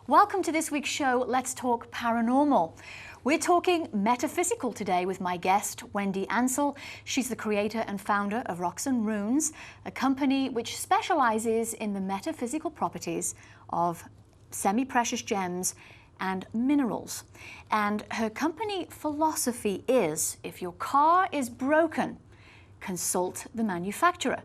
Welcome to this week's show, Let's Talk Paranormal. We're talking metaphysical today with my guest, Wendy Ansel. She's the creator and founder of Rocks and Runes, a company which specializes in the metaphysical properties of semi-precious gems and minerals. And her company philosophy is, if your car is broken, consult the manufacturer.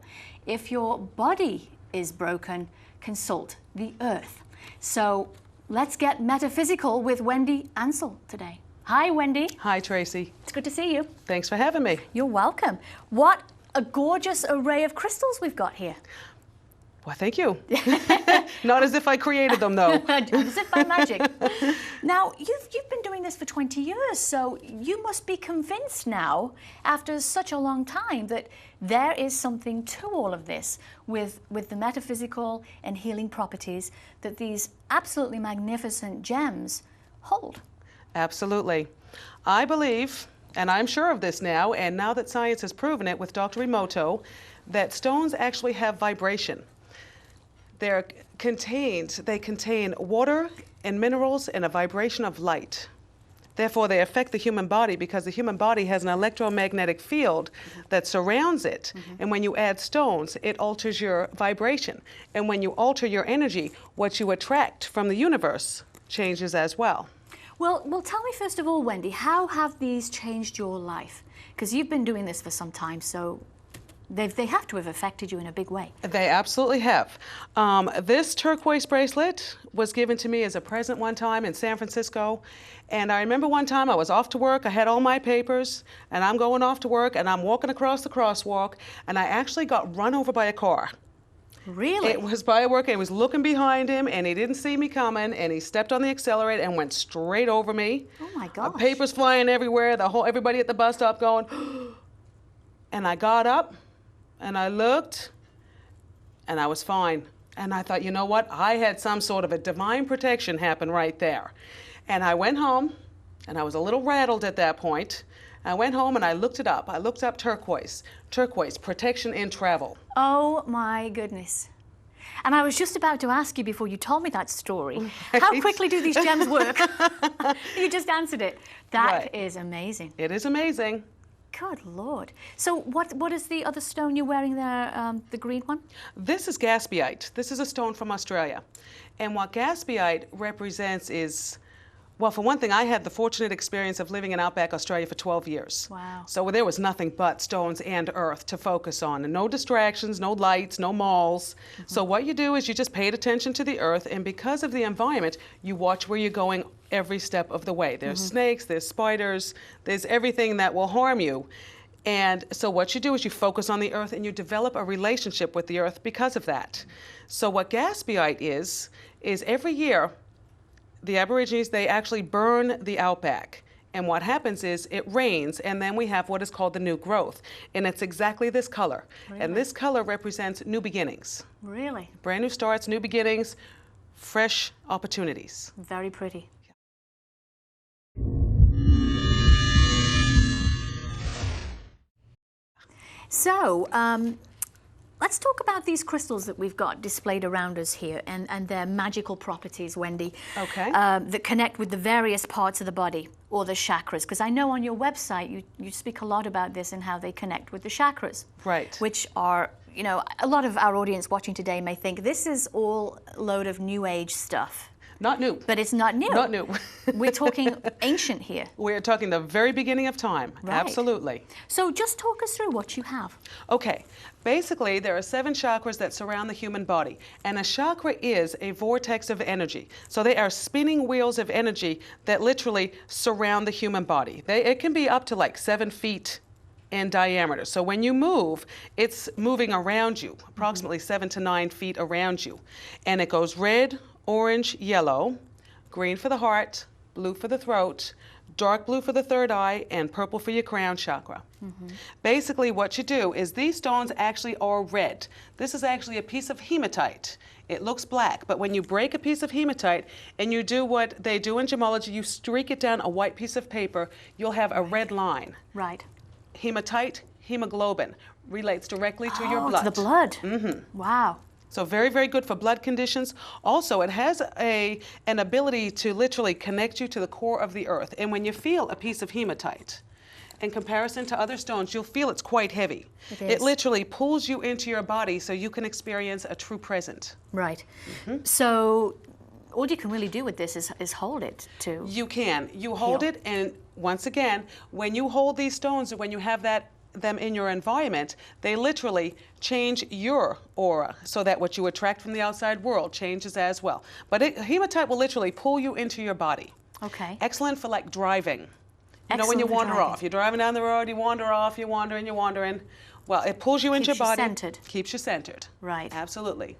If your body is broken, consult the earth. So let's get metaphysical with Wendy Ansel today. Hi, Wendy. Hi, Tracie. It's good to see you. Thanks for having me. You're welcome. What a gorgeous array of crystals we've got here. Well, thank you. Not as if I created them, though. As if by magic. Now, you've been doing this for 20 years, so you must be convinced now, after such a long time, that there is something to all of this with the metaphysical and healing properties that these absolutely magnificent gems hold. Absolutely. I believe, and I'm sure of this now, and now that science has proven it with Dr. Emoto, that stones actually have vibration. They contain water and minerals and a vibration of light. Therefore, they affect the human body because the human body has an electromagnetic field that surrounds it. And when you add stones, it alters your vibration. And when you alter your energy, what you attract from the universe changes as well. Well, tell me first of all, Wendy, how have these changed your life? Because you've been doing this for some time, so they have to have affected you in a big way. They absolutely have. This turquoise bracelet was given to me as a present one time in San Francisco. And I remember one time I was off to work, I had all my papers, and I'm going off to work, and I'm walking across the crosswalk, and I actually got run over by a car. Really? It was by a worker, and he was looking behind him, and he didn't see me coming, and he stepped on the accelerator and went straight over me. Oh my gosh. Papers flying everywhere, everybody at the bus stop going, and I got up, and I looked, and I was fine. And I thought, you know what? I had some sort of a divine protection happen right there. And I went home, and I was a little rattled at that point. I went home and I looked it up. I looked up turquoise, protection in travel. Oh my goodness. And I was just about to ask you before you told me that story, Right. How quickly do these gems work? You just answered it. That Right. is amazing. It is amazing. Good Lord. So what is the other stone you're wearing there, the green one? This is gaspiite. This is a stone from Australia. And what gaspiite represents is, well, for one thing, I had the fortunate experience of living in outback Australia for 12 years. Wow. So there was nothing but stones and earth to focus on, and no distractions, no lights, no malls. So what you do is you just paid attention to the earth, and because of the environment, you watch where you're going every step of the way. There's snakes, there's spiders, there's everything that will harm you. And so what you do is you focus on the earth and you develop a relationship with the earth because of that. So what gaspiite is every year, the Aborigines, they actually burn the outback. And what happens is it rains, and then we have what is called the new growth. And it's exactly this color. Really? And this color represents new beginnings. Really? Brand new starts, new beginnings, fresh opportunities. Very pretty. So, let's talk about these crystals that we've got displayed around us here and their magical properties, Wendy. Okay. That connect with the various parts of the body or the chakras. Because I know on your website you speak a lot about this and how they connect with the chakras. Right. Which are, you know, a lot of our audience watching today may think this is all a load of new age stuff. Not new. But it's not new. Not new. We're talking ancient here. We're talking the very beginning of time. Right. Absolutely. So just talk us through what you have. Okay. Basically, there are 7 chakras that surround the human body. And a chakra is a vortex of energy. So they are spinning wheels of energy that literally surround the human body. It can be up to like 7 feet in diameter. So when you move, it's moving around you, approximately 7 to 9 feet around you. And it goes red, orange, yellow, green for the heart, blue for the throat, dark blue for the third eye, and purple for your crown chakra. Basically what you do is these stones actually are red. This is actually a piece of hematite. It looks black, but when you break a piece of hematite and you do what they do in gemology, you streak it down a white piece of paper, you'll have a red line. Right. Hematite, hemoglobin, relates directly to your blood. To the blood. Wow. So very, very good for blood conditions. Also, it has an ability to literally connect you to the core of the earth. And when you feel a piece of hematite, in comparison to other stones, you'll feel it's quite heavy. It literally pulls you into your body so you can experience a true present. Right. So all you can really do with this is hold it too. You can. You hold it, and once again, when you hold these stones, when you have them in your environment, they literally change your aura so that what you attract from the outside world changes as well. But hematite will literally pull you into your body. Okay. Excellent for like driving. You know, when you wander off, you're driving down the road, you wander off, you're wandering. Well, it pulls you into your body. Centered. Keeps you centered. Right. Absolutely.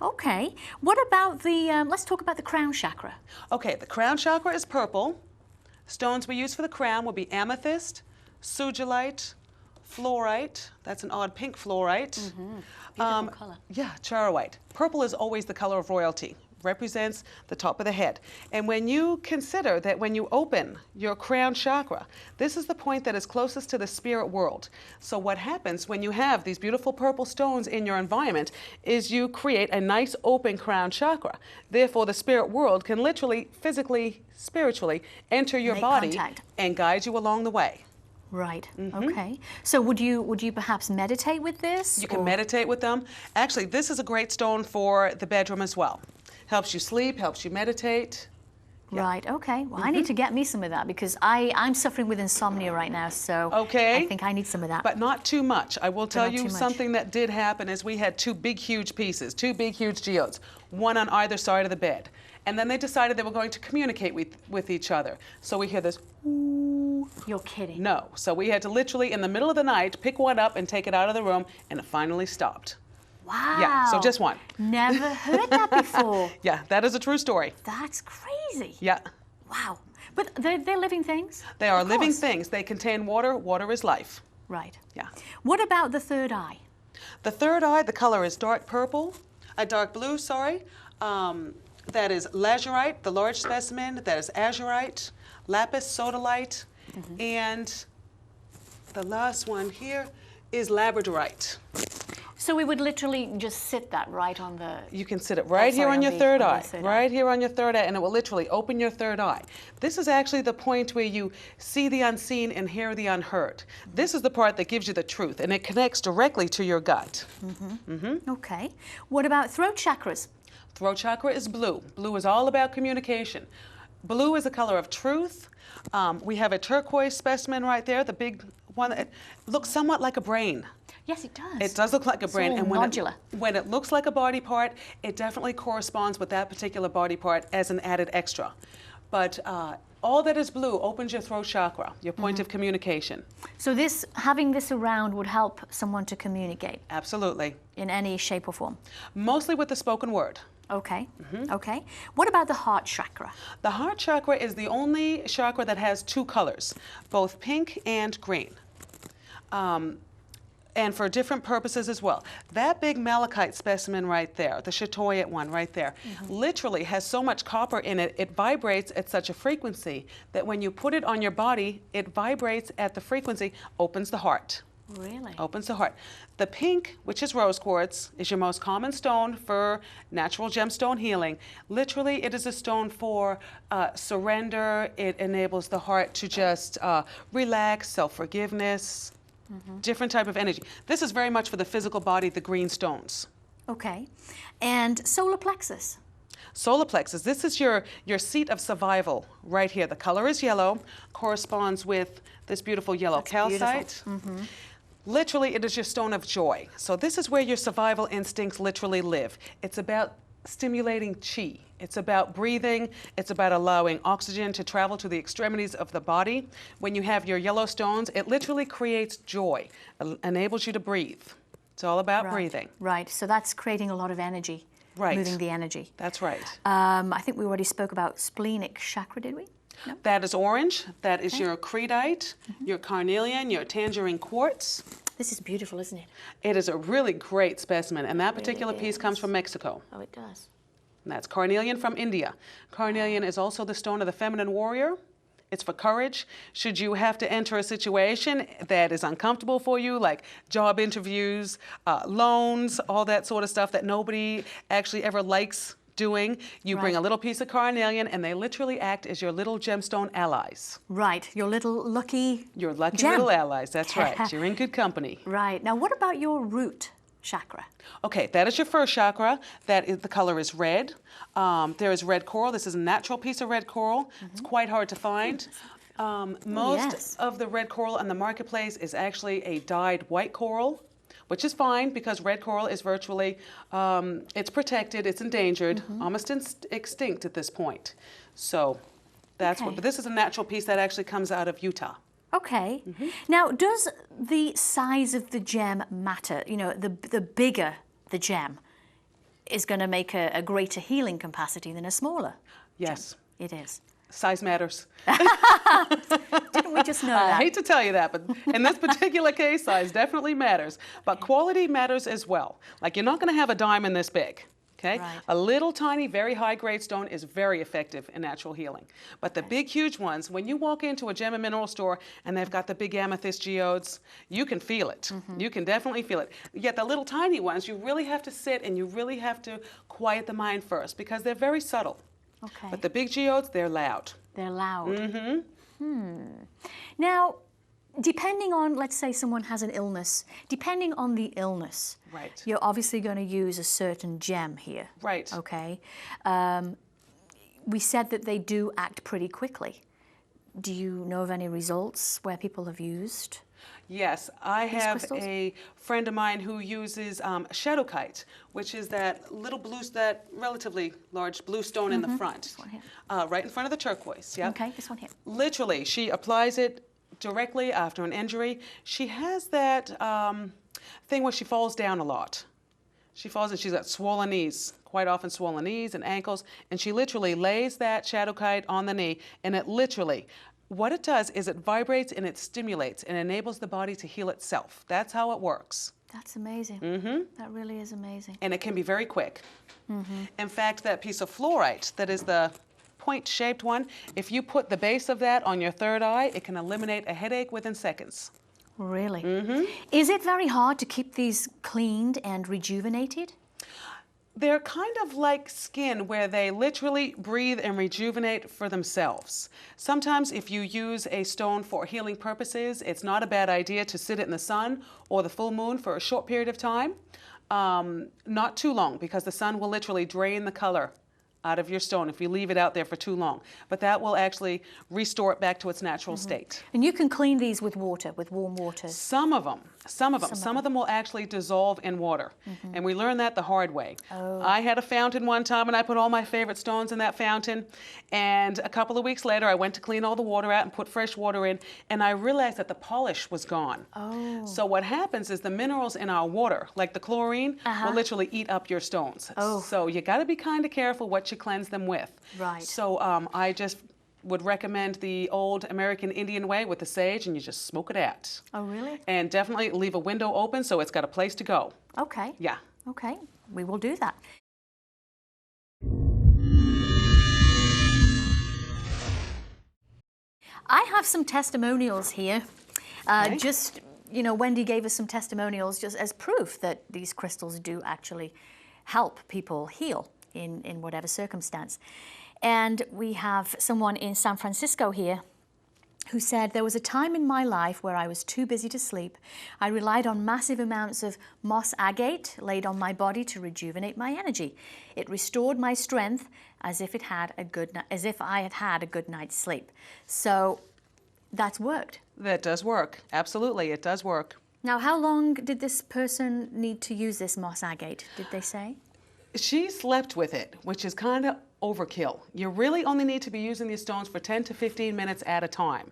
Okay. What about the, let's talk about the crown chakra. Okay, the crown chakra is purple. Stones we use for the crown will be amethyst, sugilite, fluorite. That's an odd pink fluorite. Beautiful color. Yeah, charoite. Purple is always the color of royalty. Represents the top of the head. And when you consider that when you open your crown chakra, this is the point that is closest to the spirit world. So what happens when you have these beautiful purple stones in your environment is you create a nice open crown chakra. Therefore, the spirit world can literally, physically, spiritually enter your body and guide you along the way. Right. Okay. So would you perhaps meditate with this? You can meditate with them. Actually, this is a great stone for the bedroom as well. Helps you sleep, helps you meditate. Yeah. Right, okay. Well, I need to get me some of that because I'm suffering with insomnia right now, so I think I need some of that. But not too much. I will tell you something that did happen is we had two big, huge pieces, two big, huge geodes, one on either side of the bed. And then they decided they were going to communicate with each other. So we hear this, ooh. You're kidding. No. So we had to literally, in the middle of the night, pick one up and take it out of the room, and it finally stopped. Wow. Yeah, so just one. Never heard that before. Yeah, that is a true story. That's crazy. Yeah. Wow. But they're living things? They are living things. They contain water. Water is life. Right. Yeah. What about the third eye? The third eye, the color is dark blue, sorry. That is lazurite, the large specimen. That is azurite, lapis sodalite, and the last one here is labradorite. So we would literally just sit that right on the... You can sit it right here on your third eye, right here on your third eye, and it will literally open your third eye. This is actually the point where you see the unseen and hear the unheard. This is the part that gives you the truth, and it connects directly to your gut. Okay. What about throat chakras? Throat chakra is blue. Blue is all about communication. Blue is the color of truth. We have a turquoise specimen right there, the big one that looks somewhat like a brain. Yes, it does. It does look like a brain. And when it looks like a body part, it definitely corresponds with that particular body part as an added extra. But all that is blue opens your throat chakra, your point of communication. So having this around would help someone to communicate? Absolutely. In any shape or form? Mostly with the spoken word. Okay. Okay. What about the heart chakra? The heart chakra is the only chakra that has two colors, both pink and green. And for different purposes as well. That big malachite specimen right there, the chatoyant one right there, literally has so much copper in it, it vibrates at such a frequency that when you put it on your body, it vibrates at the frequency, opens the heart. Really? Opens the heart. The pink, which is rose quartz, is your most common stone for natural gemstone healing. Literally, it is a stone for surrender. It enables the heart to just relax, self-forgiveness, different type of energy. This is very much for the physical body, the green stones. Okay. And solar plexus? Solar plexus, this is your seat of survival right here. The color is yellow, corresponds with this beautiful yellow calcite. Literally, it is your stone of joy. So this is where your survival instincts literally live. It's about stimulating chi. It's about breathing. It's about allowing oxygen to travel to the extremities of the body. When you have your yellow stones, it literally creates joy, enables you to breathe. It's all about breathing. Right, so that's creating a lot of energy, moving the energy. That's right. I think we already spoke about splenic chakra, did we? No? That is orange. That is your creedite, your carnelian, your tangerine quartz. This is beautiful, isn't it? It is a really great specimen, and that particular piece comes from Mexico. Oh, it does. And that's carnelian from India. Carnelian is also the stone of the feminine warrior, It's for courage. Should you have to enter a situation that is uncomfortable for you, like job interviews, loans, all that sort of stuff that nobody actually ever likes doing, you bring a little piece of carnelian and they literally act as your little gemstone allies. Right, your lucky gem. Little allies, that's right. You're in good company. Right, now what about your root chakra? Okay, that is your first chakra. The color is red. There is red coral. This is a natural piece of red coral. It's quite hard to find. Most of the red coral on the marketplace is actually a dyed white coral, which is fine because red coral is virtually, it's protected, it's endangered, almost extinct at this point. So that's what, but this is a natural piece that actually comes out of Utah. Okay. Now, does the size of the gem matter? You know, the bigger the gem is going to make a greater healing capacity than a smaller Yes. gem. It is. Size matters. Didn't we just know that? I hate to tell you that, but in this particular case, size definitely matters. But quality matters as well. Like, you're not going to have a diamond this big. Okay? Right. A little tiny, very high-grade stone is very effective in natural healing. But the big, huge ones, when you walk into a gem and mineral store and they've got the big amethyst geodes, you can feel it. You can definitely feel it. Yet the little tiny ones, you really have to sit and you really have to quiet the mind first because they're very subtle. Okay. But the big geodes, they're loud. They're loud. Now, depending on, let's say someone has an illness, depending on the illness, Right. you're obviously going to use a certain gem here. Right. Okay. We said that they do act pretty quickly. Do you know of any results where people have used? Yes, I have crystals? a friend of mine who uses shadowkite, which is that little blue, that relatively large blue stone in the front. This one here. Right in front of the turquoise, yeah. Okay, this one here. Literally, she applies it directly after an injury. She has that thing where she falls down a lot. She falls and she's got swollen knees, quite often swollen knees and ankles, and she literally lays that shadowkite on the knee, and it literally, what it does is it vibrates and it stimulates and enables the body to heal itself. That's how it works. That's amazing. That really is amazing. And it can be very quick. In fact, that piece of fluorite, that is the point-shaped one, if you put the base of that on your third eye, it can eliminate a headache within seconds. Really? Is it very hard to keep these cleaned and rejuvenated? They're kind of like skin where they literally breathe and rejuvenate for themselves. Sometimes if you use a stone for healing purposes, it's not a bad idea to sit it in the sun or the full moon for a short period of time. Not too long, because the sun will literally drain the color out of your stone if you leave it out there for too long. But that will actually restore it back to its natural state. And you can clean these with water, with warm water. Some of them will actually dissolve in water. And we learned that the hard way. I had a fountain one time and I put all my favorite stones in that fountain. And a couple of weeks later, I went to clean all the water out and put fresh water in. And I realized that the polish was gone. So what happens is the minerals in our water, like the chlorine, will literally eat up your stones. So you got to be kind of careful what you cleanse them with. Right. So I just would recommend the old American Indian way with the sage, and you just smoke it out. Oh, really? And definitely leave a window open so it's got a place to go. Okay. Yeah. Okay, we will do that. I have some testimonials here. Just, you know, Wendy gave us some testimonials just as proof that these crystals do actually help people heal in whatever circumstance. And we have someone in San Francisco here who said, there was a time in my life where I was too busy to sleep. I relied on massive amounts of moss agate laid on my body to rejuvenate my energy. It restored my strength as if I had had a good night's sleep. So that's worked. That does work. Absolutely, it does work. Now, how long did this person need to use this moss agate, did they say? She slept with it, which is kind of overkill. You really only need to be using these stones for 10 to 15 minutes at a time.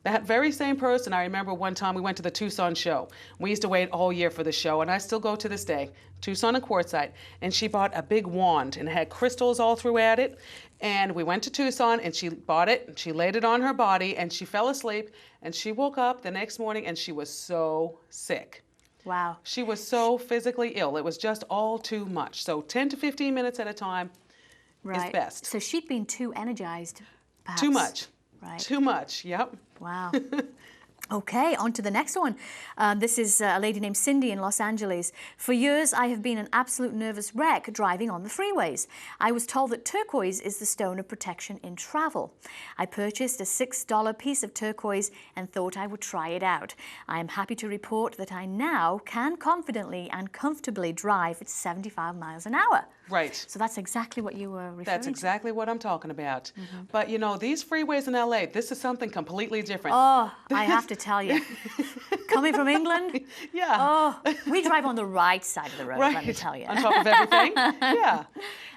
That very same person, I remember one time we went to the Tucson show. We used to wait all year for the show, and I still go to this day, Tucson and Quartzsite, and she bought a big wand, and it had crystals all throughout it. And we went to Tucson, and she bought it, and she laid it on her body, and she fell asleep, and she woke up the next morning, and she was so sick. Wow. She was so physically ill. It was just all too much. So 10 to 15 minutes at a time is best. So she'd been too energized, perhaps. Too much. Right. Too much, yep. Wow. Okay, on to the next one. This is a lady named Cindy in Los Angeles. For years, I have been an absolute nervous wreck driving on the freeways. I was told that turquoise is the stone of protection in travel. I purchased a $6 piece of turquoise and thought I would try it out. I am happy to report that I now can confidently and comfortably drive at 75 miles an hour. Right. So that's exactly what you were referring That's to. exactly what I'm talking about. But you know, these freeways in LA, this is something completely different. Oh, I have to tell you, coming from England, Yeah. oh, we drive on the right side of the road, let me Right. tell you. On top of everything. Yeah.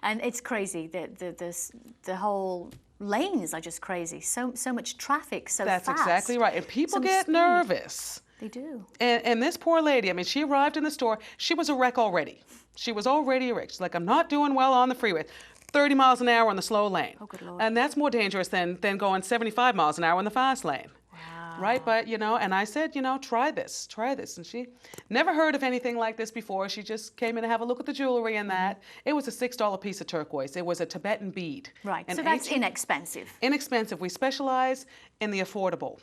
And it's crazy. The whole lanes are just crazy. So much traffic, so That's fast. exactly right. And people Some get speed. nervous. They do. And this poor lady, I mean, she arrived in the store. She was a wreck already. She was already a wreck. She's like, I'm not doing well on the freeway. 30 miles an hour on the slow lane. Oh, good Lord. And that's more dangerous than going 75 miles an hour on the fast lane. Wow. Right? But, you know, and I said, you know, try this. And she never heard of anything like this before. She just came in to have a look at the jewelry and that. It was a $6 piece of turquoise. It was a Tibetan bead. Right. An So that's ancient- inexpensive. Inexpensive. We specialize in the affordable.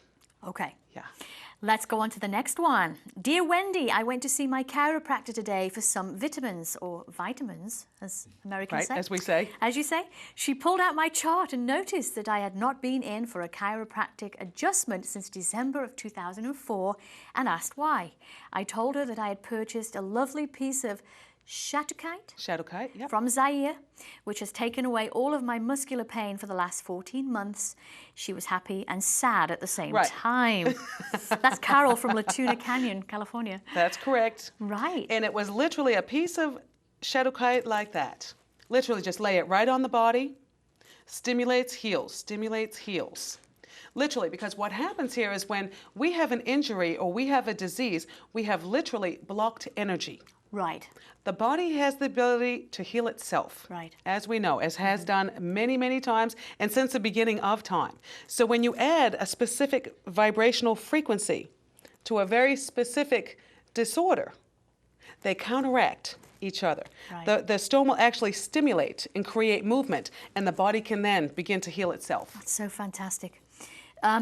Okay. Yeah. Let's go on to the next one. Dear Wendy, I went to see my chiropractor today for some vitamins, or vitamins, as Americans Right, say. as we say. As you say. She pulled out my chart and noticed that I had not been in for a chiropractic adjustment since December of 2004 and asked why. I told her that I had purchased a lovely piece of Shadowkite, yep. from Zaire, which has taken away all of my muscular pain for the last 14 months. She was happy and sad at the same Right. time. That's Carol from Latuna Canyon, California. That's correct. Right. And it was literally a piece of shadowkite like that. Literally just lay it right on the body, stimulates, heals. Literally, because what happens here is when we have an injury or we have a disease, we have literally blocked energy. Right. The body has the ability to heal itself, Right. as we know, as has done many, many times and since the beginning of time. So when you add a specific vibrational frequency to a very specific disorder, they counteract each other. Right. The stone will actually stimulate and create movement, and the body can then begin to heal itself. That's so fantastic.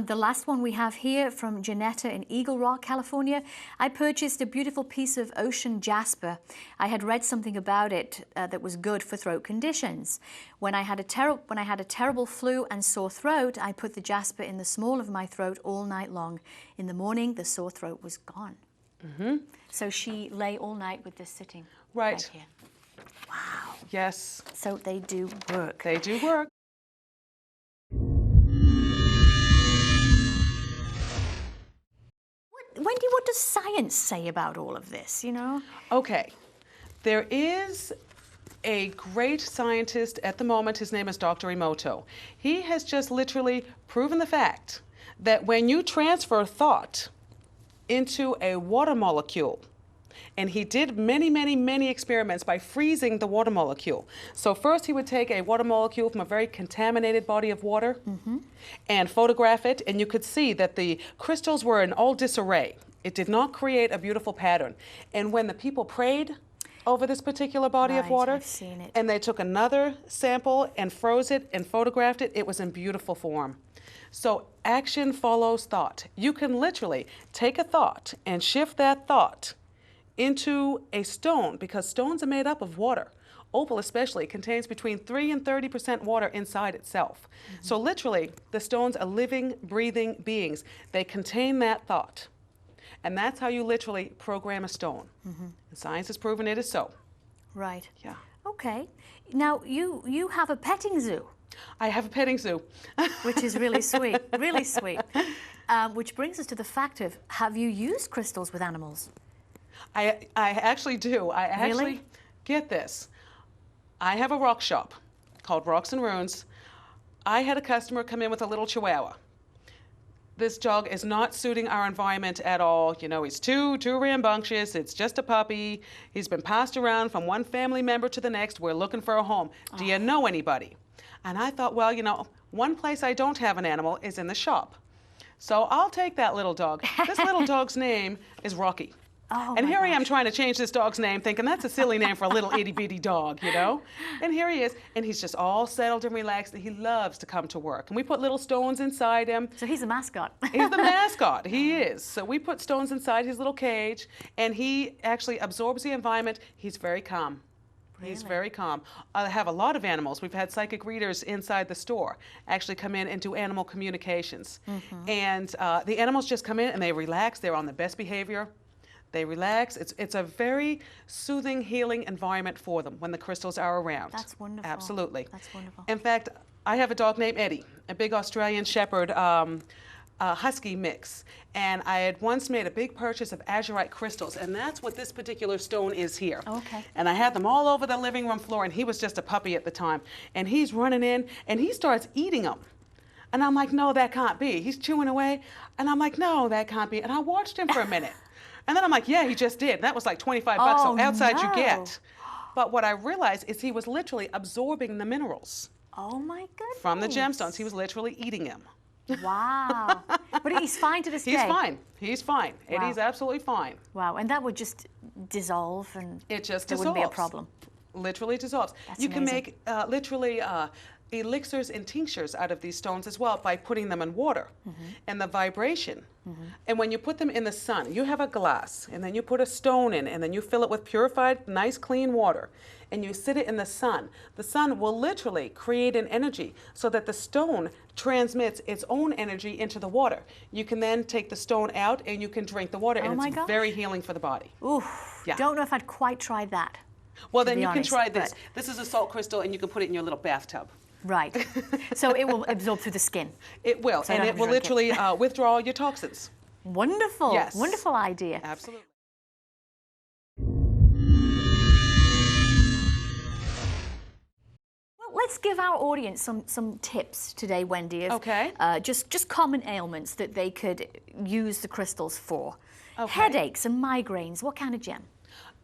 The last one we have here from Janetta in Eagle Rock, California. I purchased a beautiful piece of ocean jasper. I had read something about it that was good for throat conditions. When I had a terrible flu and sore throat, I put the jasper in the small of my throat all night long. In the morning, the sore throat was gone. So she lay all night with this sitting Right. here. Wow. Yes, So they do work. they do work. Wendy, what does science say about all of this, you know? Okay, there is a great scientist at the moment. His name is Dr. Emoto. He has just literally proven the fact that when you transfer thought into a water molecule, and he did many, many, many experiments by freezing the water molecule. So first he would take a water molecule from a very contaminated body of water and photograph it, and you could see that the crystals were in all disarray. It did not create a beautiful pattern. And when the people prayed over this particular body of Right, water, I've seen it. and they took another sample and froze it and photographed it, it was in beautiful form. So action follows thought. You can literally take a thought and shift that thought into a stone, because stones are made up of water. Opal especially contains between 3 and 30% water inside itself. So literally, the stones are living, breathing beings. They contain that thought. And that's how you literally program a stone. And science has proven it is so. Right. Yeah. Okay. Now, you have a petting zoo, I have a petting zoo. which is really sweet, really sweet. Which brings us to the fact of, have you used crystals with animals? I actually do. I actually, Really? get this. I have a rock shop called Rocks and Runes. I had a customer come in with a little chihuahua. This dog is not suiting our environment at all. You know, he's too rambunctious. It's just a puppy. He's been passed around from one family member to the next. We're looking for a home. Do you know anybody? And I thought, well, you know, one place I don't have an animal is in the shop. So I'll take that little dog. This little dog's name is Rocky. Oh, and my here I am gosh. trying to change this dog's name, thinking that's a silly name for a little itty bitty dog, you know? And here he is, and he's just all settled and relaxed, and he loves to come to work. And we put little stones inside him. So he's a mascot. He's the mascot, he is. So we put stones inside his little cage, and he actually absorbs the environment. He's very calm. He's Really? very calm. I have a lot of animals. We've had psychic readers inside the store actually come in and do animal communications. And the animals just come in and they relax. They're on the best behavior. They relax. It's a very soothing, healing environment for them when the crystals are around. That's wonderful. Absolutely. That's wonderful. In fact, I have a dog named Eddie, a big Australian Shepherd husky mix. And I had once made a big purchase of azurite crystals, and that's what this particular stone is here. Okay. And I had them all over the living room floor, and he was just a puppy at the time. And he's running in, and he starts eating them. And I'm like, no, that can't be. He's chewing away, and I'm like, no, that can't be. And I watched him for a minute. And then I'm like, yeah, he just did. That was like 25 bucks, Oh, so outside you no. get. But what I realized is he was literally absorbing the minerals Oh my goodness. from the gemstones. He was literally eating them. Wow. But he's fine to this He's day. fine. He's fine. Wow. Eddie's absolutely fine. Wow. And that would just dissolve and It just there dissolves. wouldn't be a problem. Literally dissolves. That's You can amazing. make literally elixirs and tinctures out of these stones as well by putting them in water and the vibration. And when you put them in the sun, you have a glass and then you put a stone in and then you fill it with purified, nice, clean water and you sit it in the sun. The sun will literally create an energy so that the stone transmits its own energy into the water. You can then take the stone out and you can drink the water, Oh and my it's gosh. very healing for the body. Ooh. Yeah. Don't know if I'd quite try that. Well, to then be you honest, can try this. but- This is a salt crystal, and you can put it in your little bathtub. Right. So it will absorb through the skin. It will, So I and don't it have to will drink it. literally withdraw your toxins. Wonderful. Yes. Wonderful idea. Absolutely. Well, let's give our audience some tips today, Wendy. Of, Okay. Just common ailments that they could use the crystals for. Okay. Headaches and migraines. What kind of gem?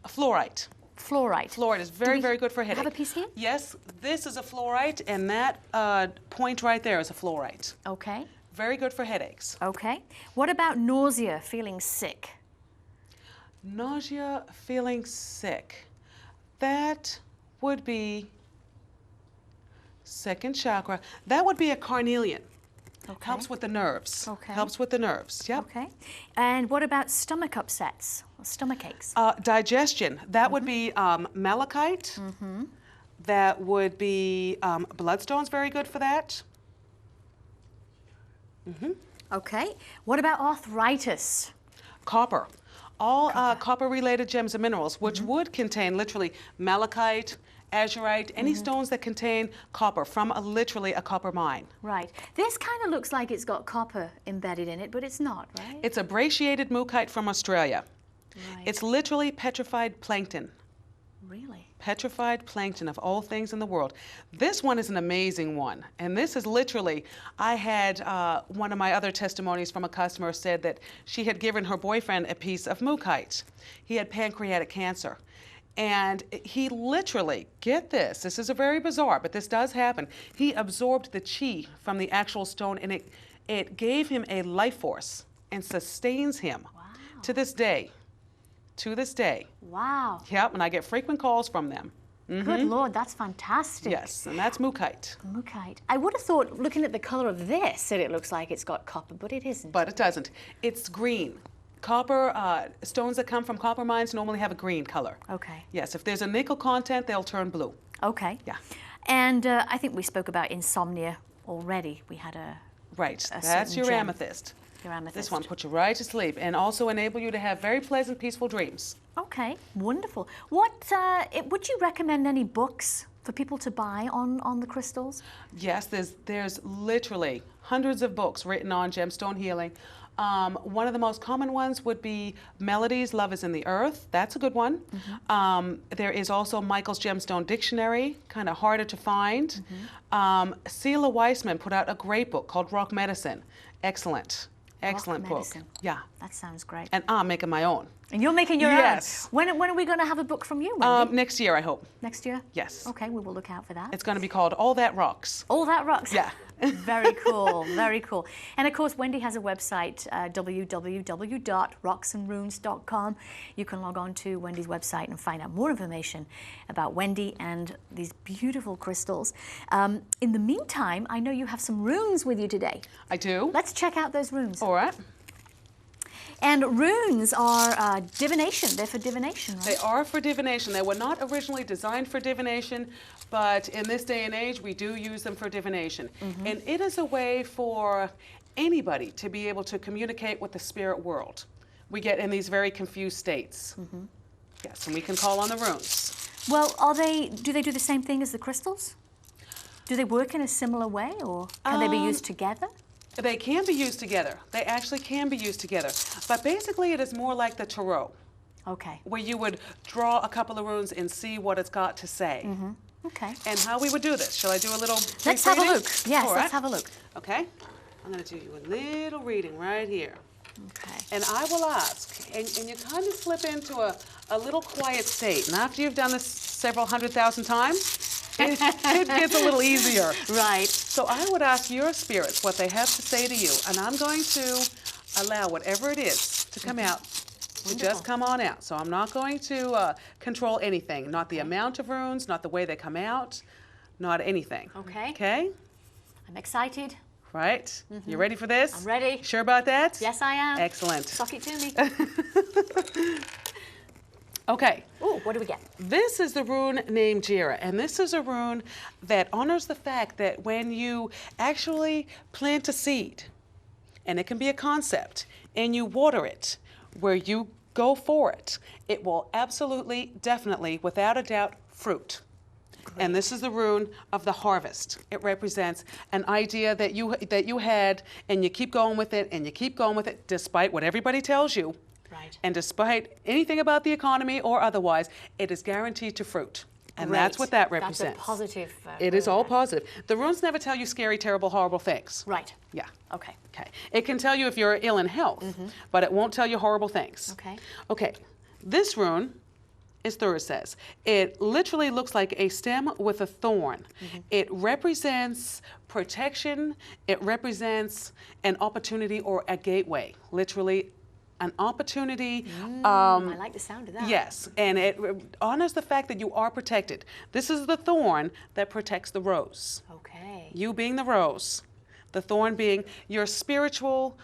Fluorite. Fluorite. Fluorite is Do very, we very good for headache. have a piece here? Yes, this is a fluorite, and that point right there is a fluorite. Okay. Very good for headaches. Okay. What about nausea, feeling sick? Nausea, feeling sick. That would be second chakra. That would be a carnelian. Okay. Helps with the nerves. Okay. Helps with the nerves. Yep. Okay. And what about stomach upsets or stomach aches? Digestion. That would be malachite. That would be bloodstones. Very good for that. Okay. What about arthritis? Copper. All copper-related gems and minerals, which would contain literally malachite, azurite, any stones that contain copper from literally a copper mine. Right. This kind of looks like it's got copper embedded in it, but it's not, right? It's a brachiated mookaite from Australia. Right. It's literally petrified plankton. Really? Petrified plankton of all things in the world. This one is an amazing one. And this is literally, I had one of my other testimonies from a customer said that she had given her boyfriend a piece of mookaite. He had pancreatic cancer. And he literally, get this is a very bizarre, but this does happen. He absorbed the chi from the actual stone and it gave him a life force and sustains him to this day. To this day. Wow. Yep, and I get frequent calls from them. Good Lord, that's fantastic. Yes, and that's mookaite. Mookaite. I would have thought, looking at the color of this, that it looks like it's got copper, but it isn't. But it doesn't. It's green. Copper, stones that come from copper mines normally have a green color. Okay. Yes, if there's a nickel content, they'll turn blue. Okay. Yeah. And I think we spoke about insomnia already. We had a Right, a that's certain your gem. amethyst. Your amethyst. This one puts you right to sleep and also enable you to have very pleasant, peaceful dreams. Okay, wonderful. What would you recommend any books for people to buy on the crystals? Yes, there's literally hundreds of books written on gemstone healing. One of the most common ones would be Melodies, Love is in the Earth. That's a good one. There is also Michael's Gemstone Dictionary, kind of harder to find. Sheila Weissman put out a great book called Rock Medicine. Excellent. Excellent book. Medicine. Yeah. That sounds great. And I'm making my own. And you're making your Yes. own. When are we going to have a book from you, Wendy? Next year, I hope. Next year? Yes. Okay, we will look out for that. It's going to be called All That Rocks. All That Rocks. Yeah. Very cool, very cool. And of course, Wendy has a website, www.rocksandrunes.com. You can log on to Wendy's website and find out more information about Wendy and these beautiful crystals. In the meantime, I know you have some runes with you today. I do. Let's check out those runes. All right. And runes are divination. They're for divination, right? They are for divination. They were not originally designed for divination, but in this day and age, we do use them for divination. And it is a way for anybody to be able to communicate with the spirit world. We get in these very confused states. Yes, and we can call on the runes. Well, do they do the same thing as the crystals? Do they work in a similar way, or can they be used together? They can be used together. They actually can be used together. But basically, it is more like the tarot. Okay. Where you would draw a couple of runes and see what it's got to say. Okay. And how we would do this. Shall I do a little Let's have a reading? look. Yes, All let's right. have a look. Okay. I'm going to do you a little reading right here. Okay. And I will ask, and you kind of slip into a little quiet state. And after you've done this several 100,000 times, it gets a little easier. Right. So I would ask your spirits what they have to say to you. And I'm going to allow whatever it is to come out, to just come on out. So I'm not going to control anything. Not the amount of runes, not the way they come out, not anything. Okay. Okay? I'm excited. Right? You ready for this? I'm ready. Sure about that? Yes, I am. Excellent. Suck it to me. Okay. Ooh, what do we get? This is the rune named Jira, and this is a rune that honors the fact that when you actually plant a seed, and it can be a concept, and you water it, where you go for it, it will absolutely, definitely, without a doubt, fruit. And this is the rune of the harvest. It represents an idea that you had, and you keep going with it, and you keep going with it, despite what everybody tells you. Right. And despite anything about the economy or otherwise, it is guaranteed to fruit. And that's what that represents. That's a positive. It is all positive. The runes never tell you scary, terrible, horrible things. Right. Yeah. Okay. Okay. It can tell you if you're ill in health, but it won't tell you horrible things. Okay. Okay. This rune is Thursdays. It literally looks like a stem with a thorn. It represents protection. It represents an opportunity or a gateway. Literally an opportunity. I like the sound of that. Yes, and it honors the fact that you are protected. This is the thorn that protects the rose. Okay. You being the rose, the thorn being your spiritual,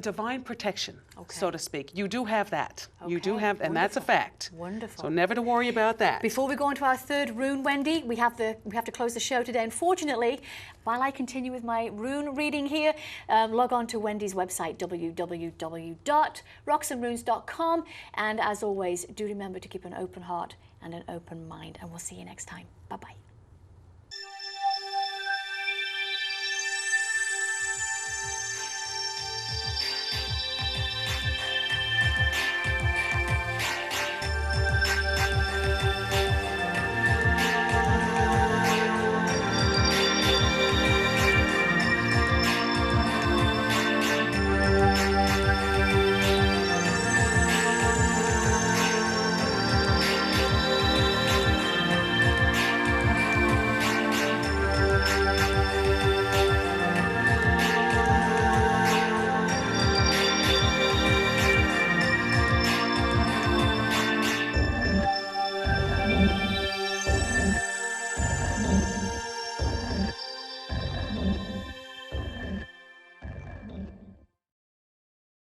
divine protection, so to speak. You do have that. You do Okay, have, and that's a fact. Wonderful. So never to worry about that. Before we go on to our third rune, Wendy, we have to close the show today. Unfortunately, while I continue with my rune reading here, log on to Wendy's website, www.rocksandrunes.com. And as always, do remember to keep an open heart and an open mind. And we'll see you next time. Bye-bye.